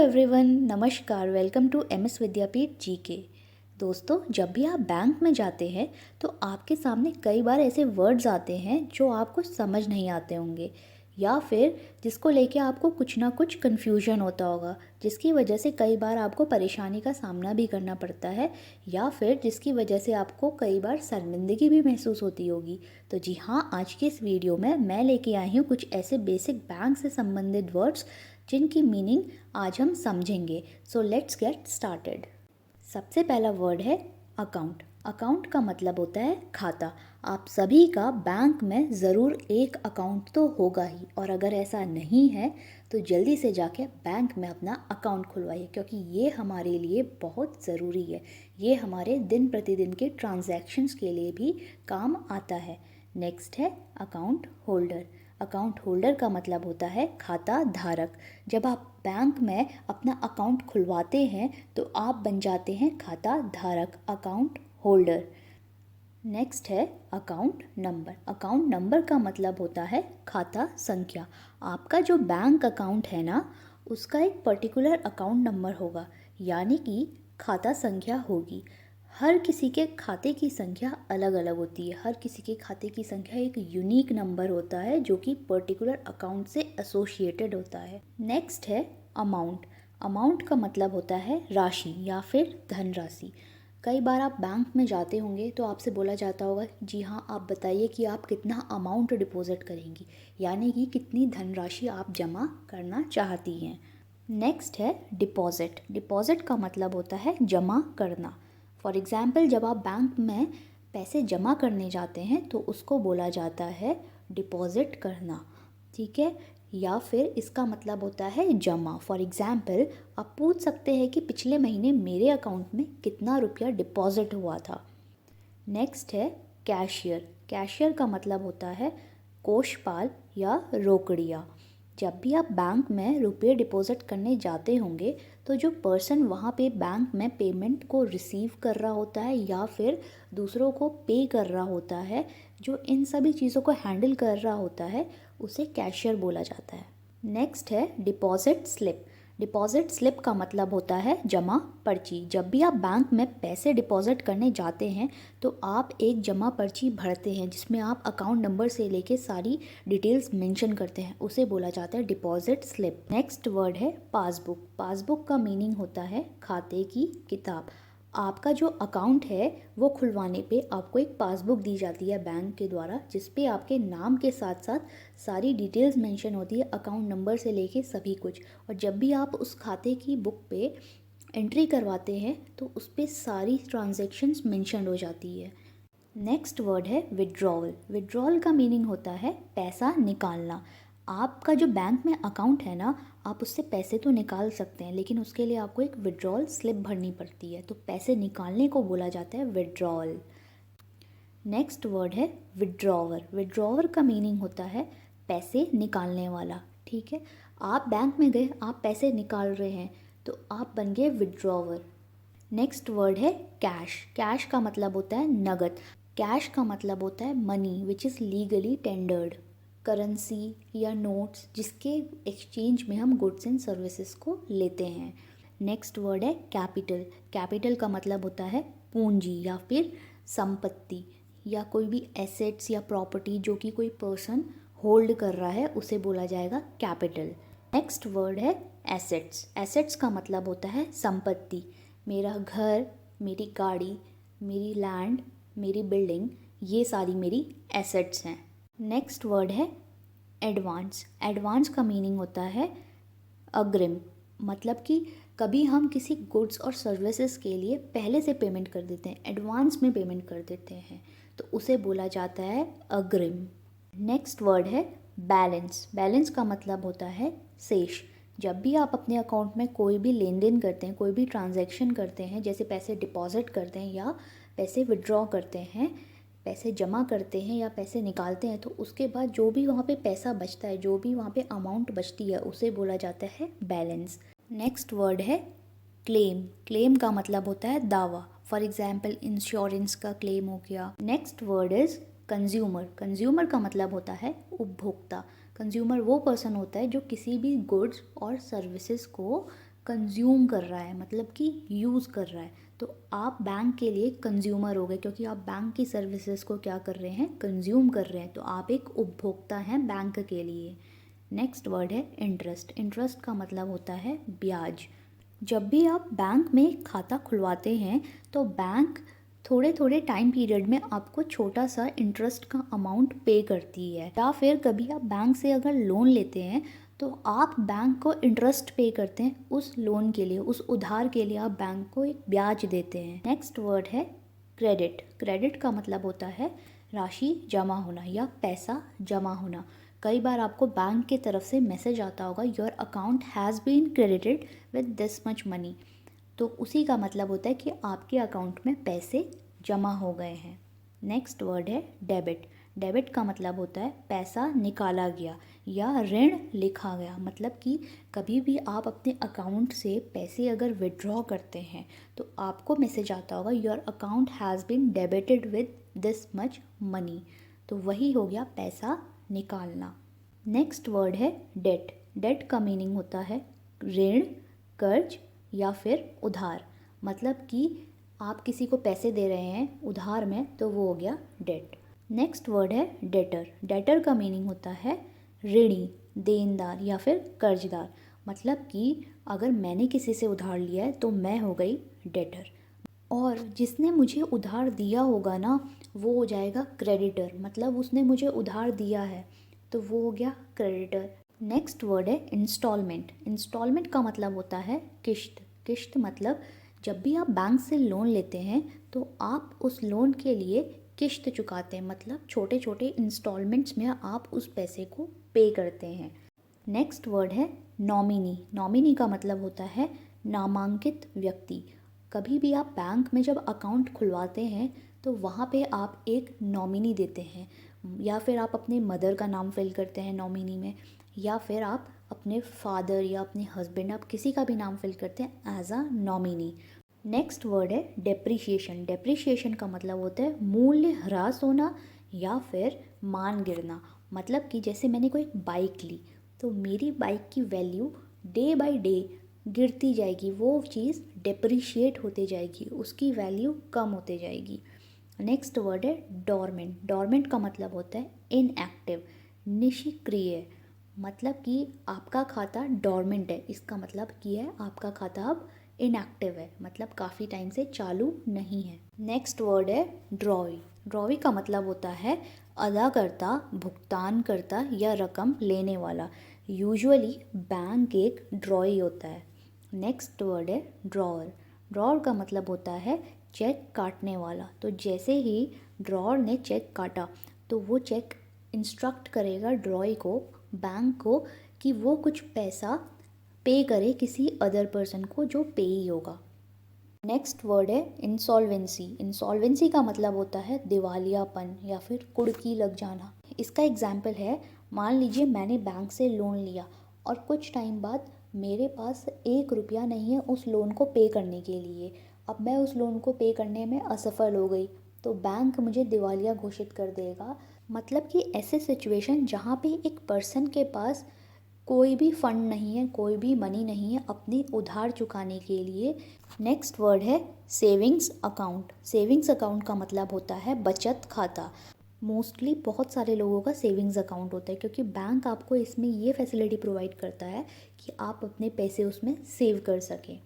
Everyone, नमस्कार। Welcome to MS Vidyapeeth GK. दोस्तों, जब भी आप बैंक में जाते हैं तो आपके सामने कई बार ऐसे वर्ड्स आते हैं जो आपको समझ नहीं आते होंगे, या फिर जिसको लेके आपको कुछ ना कुछ कन्फ्यूजन होता होगा, जिसकी वजह से कई बार आपको परेशानी का सामना भी करना पड़ता है, या फिर जिसकी वजह से आपको कई बार शर्मिंदगी भी महसूस होती होगी। तो जी हाँ, आज के इस वीडियो में मैं लेके आई हूँ कुछ ऐसे बेसिक बैंक से संबंधित वर्ड्स जिनकी मीनिंग आज हम समझेंगे। So let's get started. सबसे पहला वर्ड है अकाउंट। अकाउंट का मतलब होता है खाता। आप सभी का बैंक में ज़रूर एक अकाउंट तो होगा ही, और अगर ऐसा नहीं है तो जल्दी से जाके बैंक में अपना अकाउंट खुलवाइए, क्योंकि ये हमारे लिए बहुत ज़रूरी है। ये हमारे दिन प्रतिदिन के ट्रांजैक्शंस के लिए भी काम आता है। नेक्स्ट है अकाउंट होल्डर। अकाउंट होल्डर का मतलब होता है खाता धारक। जब आप बैंक में अपना अकाउंट खुलवाते हैं तो आप बन जाते हैं खाता धारक, अकाउंट होल्डर। नेक्स्ट है अकाउंट नंबर। अकाउंट नंबर का मतलब होता है खाता संख्या। आपका जो बैंक अकाउंट है ना, उसका एक पर्टिकुलर अकाउंट नंबर होगा, यानी कि खाता संख्या होगी। हर किसी के खाते की संख्या अलग अलग होती है। हर किसी के खाते की संख्या एक यूनिक नंबर होता है जो कि पर्टिकुलर अकाउंट से एसोसिएटेड होता है। नेक्स्ट है अमाउंट। अमाउंट का मतलब होता है राशि या फिर धनराशि। कई बार आप बैंक में जाते होंगे तो आपसे बोला जाता होगा, जी हाँ, आप बताइए कि आप कितना अमाउंट डिपॉजिट करेंगी, यानी कि कितनी धनराशि आप जमा करना चाहती हैं। नेक्स्ट है डिपॉजिट। डिपॉजिट का मतलब होता है जमा करना। फॉर एग्ज़ाम्पल, जब आप बैंक में पैसे जमा करने जाते हैं तो उसको बोला जाता है डिपॉजिट करना, ठीक है। या फिर इसका मतलब होता है जमा। फॉर एग्ज़ाम्पल, आप पूछ सकते हैं कि पिछले महीने मेरे अकाउंट में कितना रुपया डिपॉजिट हुआ था। नेक्स्ट है कैशियर। कैशियर का मतलब होता है कोषपाल या रोकड़िया। जब भी आप बैंक में रुपये डिपॉजिट करने जाते होंगे तो जो पर्सन वहाँ पे बैंक में पेमेंट को रिसीव कर रहा होता है या फिर दूसरों को पे कर रहा होता है, जो इन सभी चीज़ों को हैंडल कर रहा होता है, उसे कैशियर बोला जाता है। नेक्स्ट है डिपॉजिट स्लिप। डिपॉजिट स्लिप का मतलब होता है जमा पर्ची। जब भी आप बैंक में पैसे डिपॉजिट करने जाते हैं तो आप एक जमा पर्ची भरते हैं जिसमें आप अकाउंट नंबर से लेके सारी डिटेल्स मेंशन करते हैं, उसे बोला जाता है डिपॉजिट स्लिप। नेक्स्ट वर्ड है पासबुक। पासबुक का मीनिंग होता है खाते की किताब। आपका जो अकाउंट है वो खुलवाने पे आपको एक पासबुक दी जाती है बैंक के द्वारा, जिस पे आपके नाम के साथ साथ सारी डिटेल्स मेंशन होती है, अकाउंट नंबर से लेके सभी कुछ। और जब भी आप उस खाते की बुक पे एंट्री करवाते हैं तो उस पर सारी ट्रांजैक्शंस मेंशन हो जाती है। नेक्स्ट वर्ड है विड्रॉवल। विड्रॉवल का मीनिंग होता है पैसा निकालना। आपका जो बैंक में अकाउंट है ना, आप उससे पैसे तो निकाल सकते हैं, लेकिन उसके लिए आपको एक विड्रॉवल स्लिप भरनी पड़ती है, तो पैसे निकालने को बोला जाता है विड्रॉवल। नेक्स्ट वर्ड है विड्रॉवर। विड्रॉवर का मीनिंग होता है पैसे निकालने वाला, ठीक है। आप बैंक में गए, आप पैसे निकाल रहे हैं, तो आप बन गए विड्रॉवर। नेक्स्ट वर्ड है कैश। कैश का मतलब होता है नगद। कैश का मतलब होता है money which is legally tendered, currency या नोट्स जिसके एक्सचेंज में हम गुड्स एंड सर्विसेज को लेते हैं। नेक्स्ट वर्ड है कैपिटल। कैपिटल का मतलब होता है पूंजी या फिर संपत्ति, या कोई भी एसेट्स या प्रॉपर्टी जो कि कोई पर्सन होल्ड कर रहा है, उसे बोला जाएगा कैपिटल। नेक्स्ट वर्ड है एसेट्स। एसेट्स का मतलब होता है संपत्ति। मेरा घर, मेरी गाड़ी, मेरी लैंड, मेरी बिल्डिंग, ये सारी मेरी एसेट्स हैं। नेक्स्ट वर्ड है एडवांस। एडवांस का मीनिंग होता है अग्रिम, मतलब कि कभी हम किसी गुड्स और सर्विसेज के लिए पहले से पेमेंट कर देते हैं, एडवांस में पेमेंट कर देते हैं, तो उसे बोला जाता है अग्रिम। नेक्स्ट वर्ड है बैलेंस। बैलेंस का मतलब होता है शेष। जब भी आप अपने अकाउंट में कोई भी लेन देन करते हैं, कोई भी ट्रांजैक्शन करते हैं, जैसे पैसे डिपॉजिट करते हैं या पैसे विड्रॉ करते हैं, पैसे जमा करते हैं या पैसे निकालते हैं, तो उसके बाद जो भी वहाँ पे पैसा बचता है, जो भी वहाँ पे अमाउंट बचती है, उसे बोला जाता है बैलेंस। नेक्स्ट वर्ड है क्लेम। क्लेम का मतलब होता है दावा। फॉर एग्जाम्पल, इंश्योरेंस का क्लेम हो गया। Next word is consumer. Consumer का मतलब होता है उपभोक्ता। कंज्यूमर वो पर्सन होता है जो किसी भी गुड्स और सर्विसेज को कंज्यूम कर रहा है, मतलब कि यूज़ कर रहा है। तो आप बैंक के लिए कंज्यूमर हो गए, क्योंकि आप बैंक की सर्विसेज को क्या कर रहे हैं, कंज्यूम कर रहे हैं। तो आप एक उपभोक्ता हैं बैंक के लिए। नेक्स्ट वर्ड है इंटरेस्ट। इंटरेस्ट का मतलब होता है ब्याज। जब भी आप बैंक में खाता खुलवाते हैं तो बैंक थोड़े थोड़े टाइम पीरियड में आपको छोटा सा इंटरेस्ट का अमाउंट पे करती है। या फिर कभी आप बैंक से अगर लोन लेते हैं तो आप बैंक को इंटरेस्ट पे करते हैं उस लोन के लिए, उस उधार के लिए आप बैंक को एक ब्याज देते हैं। नेक्स्ट वर्ड है क्रेडिट। क्रेडिट का मतलब होता है राशि जमा होना या पैसा जमा होना। कई बार आपको बैंक की तरफ से मैसेज आता होगा, your account has been credited with this much money. तो उसी का मतलब होता है कि आपके अकाउंट में पैसे जमा हो गए हैं। नेक्स्ट वर्ड है डेबिट। डेबिट का मतलब होता है पैसा निकाला गया या ऋण लिखा गया। मतलब कि कभी भी आप अपने अकाउंट से पैसे अगर विड्रॉ करते हैं तो आपको मैसेज आता होगा, your account has been debited with this much money. तो वही हो गया पैसा निकालना। नेक्स्ट वर्ड है डेट। डेट का मीनिंग होता है ऋण, कर्ज या फिर उधार। मतलब कि आप किसी को पैसे दे रहे हैं उधार में, तो वो हो गया डेट। नेक्स्ट वर्ड है डेटर। डेटर का मीनिंग होता है ऋणी, देनदार या फिर कर्जदार। मतलब कि अगर मैंने किसी से उधार लिया है तो मैं हो गई डेटर, और जिसने मुझे उधार दिया होगा ना वो हो जाएगा क्रेडिटर। मतलब उसने मुझे उधार दिया है तो वो हो गया क्रेडिटर। नेक्स्ट वर्ड है इंस्टॉलमेंट। इंस्टॉलमेंट का मतलब होता है किश्त। किश्त मतलब जब भी आप बैंक से लोन लेते हैं तो आप उस लोन के लिए किश्त चुकाते हैं। मतलब छोटे छोटे इंस्टॉलमेंट्स में आप उस पैसे को पे करते हैं। नेक्स्ट वर्ड है नॉमिनी। नॉमिनी का मतलब होता है नामांकित व्यक्ति। कभी भी आप बैंक में जब अकाउंट खुलवाते हैं तो वहाँ पे आप एक नॉमिनी देते हैं, या फिर आप अपने मदर का नाम फिल करते हैं नॉमिनी में, या फिर आप अपने फादर या अपने हस्बैंड, आप किसी का भी नाम फिल करते हैं as a nominee. Next word है डेप्रिशिएशन। डेप्रिशिएशन का मतलब होता है मूल्य ह्रास होना या फिर मान गिरना। मतलब कि जैसे मैंने कोई बाइक ली तो मेरी बाइक की वैल्यू डे बाय डे गिरती जाएगी, वो चीज़ डेप्रिशिएट होते जाएगी, उसकी वैल्यू कम होते जाएगी। नेक्स्ट वर्ड है डोरमेंट। डोरमेंट का मतलब होता है इनएक्टिव, निष्क्रिय। मतलब कि आपका खाता डोरमेंट है, इसका मतलब कि है आपका खाता अब इनएक्टिव है, मतलब काफ़ी टाइम से चालू नहीं है। नेक्स्ट वर्ड है ड्रॉवी। ड्रॉवी का मतलब होता है अदाकर्ता, भुगतानकर्ता या रकम लेने वाला। यूजुअली बैंक एक ड्रॉई होता है। नेक्स्ट वर्ड है ड्रॉअर। ड्रॉअर का मतलब होता है चेक काटने वाला। तो जैसे ही ड्रॉअर ने चेक काटा तो वो चेक इंस्ट्रक्ट करेगा ड्रॉई को, बैंक को, कि वो कुछ पैसा पे करे किसी अदर पर्सन को जो पेई होगा। नेक्स्ट वर्ड है इंसॉल्वेंसी। इंसॉल्वेंसी का मतलब होता है दिवालियापन या फिर कुड़की लग जाना। इसका एग्जाम्पल है, मान लीजिए मैंने बैंक से लोन लिया और कुछ टाइम बाद मेरे पास 1 रुपया नहीं है उस लोन को पे करने के लिए। अब मैं उस लोन को पे करने में असफल हो गई तो बैंक मुझे दिवालिया घोषित कर देगा। मतलब कि ऐसे सिचुएशन जहाँ पे एक पर्सन के पास कोई भी फंड नहीं है, कोई भी मनी नहीं है अपनी उधार चुकाने के लिए। नेक्स्ट वर्ड है सेविंग्स अकाउंट। सेविंग्स अकाउंट का मतलब होता है बचत खाता। मोस्टली बहुत सारे लोगों का सेविंग्स अकाउंट होता है क्योंकि बैंक आपको इसमें ये फैसिलिटी प्रोवाइड करता है कि आप अपने पैसे उसमें सेव कर सकें।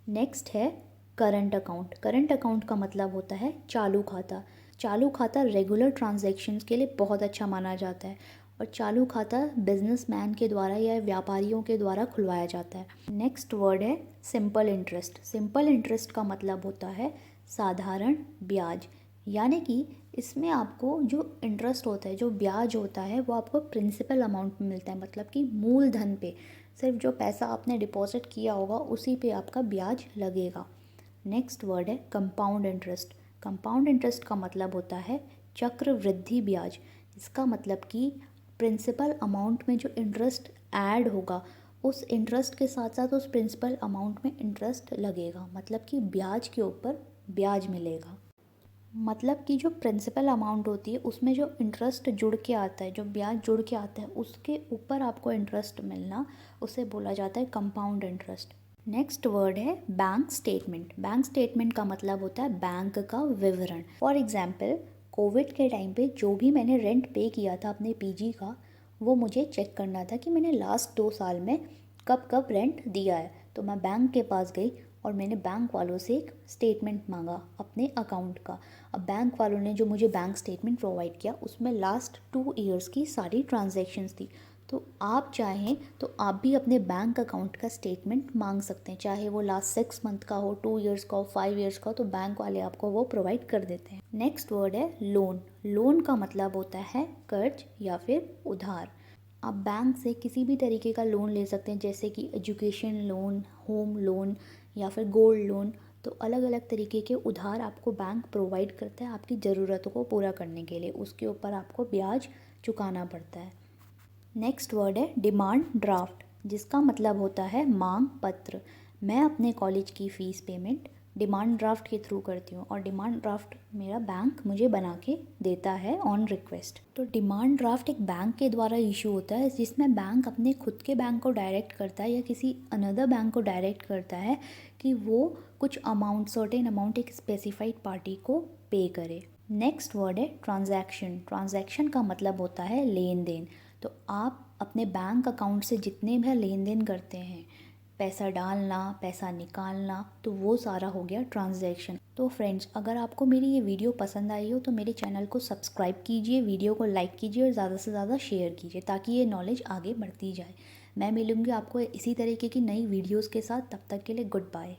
नेक्स्ट है करंट अकाउंट। करंट अकाउंट का मतलब होता है चालू खाता। चालू खाता रेगुलर ट्रांजैक्शंस के लिए बहुत अच्छा माना जाता है और चालू खाता बिजनेसमैन के द्वारा या व्यापारियों के द्वारा खुलवाया जाता है। नेक्स्ट वर्ड है सिंपल इंटरेस्ट। सिंपल इंटरेस्ट का मतलब होता है साधारण ब्याज। यानी कि इसमें आपको जो इंटरेस्ट होता है, जो ब्याज होता है, वो आपको प्रिंसिपल अमाउंट में मिलता है। मतलब कि मूलधन पे, सिर्फ जो पैसा आपने डिपॉजिट किया होगा उसी पे आपका ब्याज लगेगा। नेक्स्ट वर्ड है कंपाउंड इंटरेस्ट। कंपाउंड इंटरेस्ट का मतलब होता है चक्रवृद्धि ब्याज। इसका मतलब कि प्रिंसिपल अमाउंट में जो इंटरेस्ट ऐड होगा उस इंटरेस्ट के साथ साथ उस प्रिंसिपल अमाउंट में इंटरेस्ट लगेगा। मतलब कि ब्याज के ऊपर ब्याज मिलेगा। मतलब कि जो प्रिंसिपल अमाउंट होती है उसमें जो इंटरेस्ट जुड़ के आता है, जो ब्याज जुड़ के आता है, उसके ऊपर आपको इंटरेस्ट मिलना, उसे बोला जाता है कंपाउंड इंटरेस्ट। नेक्स्ट वर्ड है बैंक स्टेटमेंट। बैंक स्टेटमेंट का मतलब होता है बैंक का विवरण। फॉर एग्जाम्पल, कोविड के टाइम पे जो भी मैंने रेंट पे किया था अपने पीजी का, वो मुझे चेक करना था कि मैंने लास्ट 2 साल में कब कब रेंट दिया है। तो मैं बैंक के पास गई और मैंने बैंक वालों से एक स्टेटमेंट मांगा अपने अकाउंट का। अब बैंक वालों ने जो मुझे बैंक स्टेटमेंट प्रोवाइड किया, उसमें लास्ट 2 ईयर्स की सारी ट्रांजैक्शंस थी। तो आप चाहें तो आप भी अपने बैंक अकाउंट का स्टेटमेंट मांग सकते हैं, चाहे वो लास्ट 6 मंथ का हो, 2 ईयर्स का हो, 5 ईयर्स का हो, तो बैंक वाले आपको वो प्रोवाइड कर देते हैं। नेक्स्ट वर्ड है लोन। लोन का मतलब होता है कर्ज या फिर उधार। आप बैंक से किसी भी तरीके का लोन ले सकते हैं, जैसे कि एजुकेशन लोन, होम लोन या फिर गोल्ड लोन। तो अलग अलग तरीके के उधार आपको बैंक प्रोवाइड करता है आपकी ज़रूरतों को पूरा करने के लिए। उसके ऊपर आपको ब्याज चुकाना पड़ता है। नेक्स्ट वर्ड है डिमांड ड्राफ्ट, जिसका मतलब होता है मांग पत्र। मैं अपने कॉलेज की फ़ीस पेमेंट डिमांड ड्राफ्ट के थ्रू करती हूँ और डिमांड ड्राफ्ट मेरा बैंक मुझे बना के देता है ऑन रिक्वेस्ट। तो डिमांड ड्राफ्ट एक बैंक के द्वारा इशू होता है, जिसमें बैंक अपने खुद के बैंक को डायरेक्ट करता है या किसी अनदर बैंक को डायरेक्ट करता है कि वो कुछ अमाउंट, सर्टेन अमाउंट एक स्पेसिफाइड पार्टी को पे करे। नेक्स्ट वर्ड है ट्रांजैक्शन। ट्रांजैक्शन का मतलब होता है लेन देन। तो आप अपने बैंक अकाउंट से जितने भी लेन देन करते हैं, पैसा डालना, पैसा निकालना, तो वो सारा हो गया ट्रांजैक्शन। तो फ्रेंड्स, अगर आपको मेरी ये वीडियो पसंद आई हो तो मेरे चैनल को सब्सक्राइब कीजिए, वीडियो को लाइक कीजिए और ज़्यादा से ज़्यादा शेयर कीजिए, ताकि ये नॉलेज आगे बढ़ती जाए। मैं मिलूँगी आपको इसी तरीके की नई वीडियोज़ के साथ। तब तक के लिए गुड बाय।